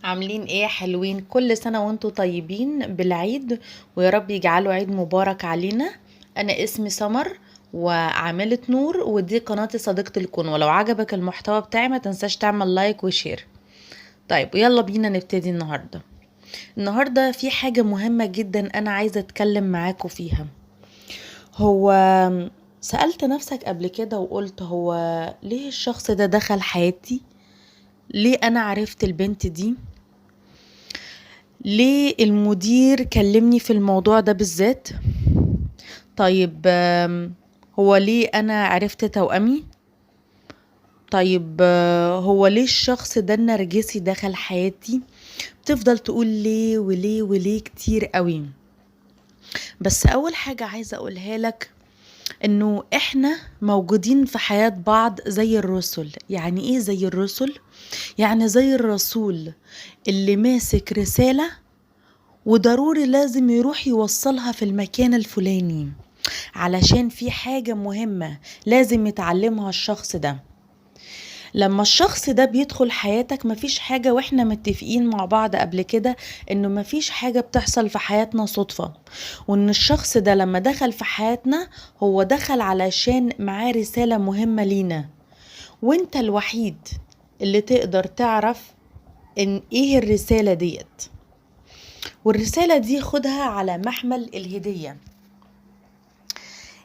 عاملين ايه يا حلوين؟ كل سنة وانتوا طيبين بالعيد، ويا رب يجعله عيد مبارك علينا. انا اسمي سمر وعاملة نور، ودي قناتي صديقة الكون. ولو عجبك المحتوى بتاعي ما تنساش تعمل لايك وشير. طيب يلا بينا نبتدي النهاردة في حاجة مهمة جدا انا عايزة اتكلم معاكم فيها. هو سألت نفسك قبل كده وقلت هو ليه الشخص ده دخل حياتي؟ ليه انا عرفت البنت دي؟ ليه المدير كلمني في الموضوع ده بالذات؟ طيب هو ليه انا عرفت توأمي؟ طيب هو ليه الشخص ده النرجسي دخل حياتي؟ بتفضل تقول ليه وليه وليه كتير قوي. بس اول حاجة عايزة اقولها لك انه احنا موجودين في حياة بعض زي الرسل. يعني ايه زي الرسل؟ يعني زي الرسول اللي ماسك رسالة وضروري لازم يروح يوصلها في المكان الفلاني، علشان في حاجة مهمة لازم يتعلمها الشخص ده. لما الشخص ده بيدخل حياتك مفيش حاجة، واحنا متفقين مع بعض قبل كده انه مفيش حاجة بتحصل في حياتنا صدفة، وان الشخص ده لما دخل في حياتنا هو دخل علشان معاه رسالة مهمة لينا، وانت الوحيد اللي تقدر تعرف ان ايه الرسالة ديت. والرسالة دي خدها على محمل الهدية.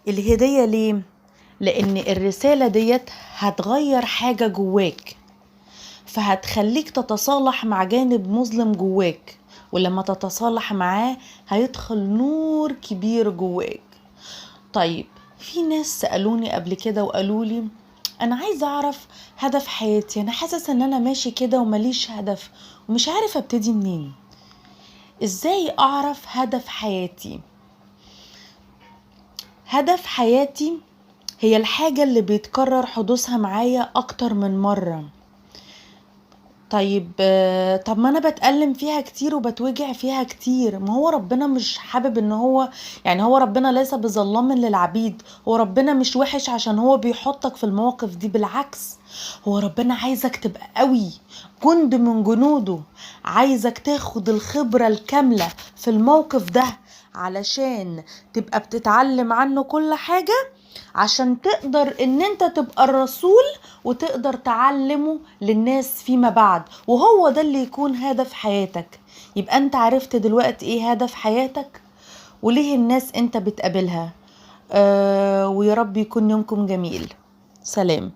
الهدية ليه؟ لأن الرسالة ديت هتغير حاجة جواك، فهتخليك تتصالح مع جانب مظلم جواك، ولما تتصالح معاه هيدخل نور كبير جواك. طيب في ناس سألوني قبل كده وقالوا لي أنا عايزة أعرف هدف حياتي، أنا حاسس أن أنا ماشي كده ومليش هدف ومش عارف أبتدي منين. إزاي أعرف هدف حياتي؟ هدف حياتي هي الحاجة اللي بيتكرر حدوثها معايا أكتر من مرة. طيب طب ما أنا بتألم فيها كتير وبتوجع فيها كتير، ما هو ربنا مش حابب إن هو، يعني هو ربنا ليس بظلام للعبيد. هو ربنا مش وحش عشان هو بيحطك في المواقف دي، بالعكس هو ربنا عايزك تبقى قوي، جند من جنوده، عايزك تاخد الخبرة الكاملة في الموقف ده علشان تبقى بتتعلم عنه كل حاجة، عشان تقدر ان انت تبقى الرسول وتقدر تعلمه للناس فيما بعد، وهو ده اللي يكون هدف حياتك. يبقى انت عرفت دلوقتي ايه هدف حياتك وليه الناس انت بتقابلها. ويا رب يكون يومكم جميل. سلام.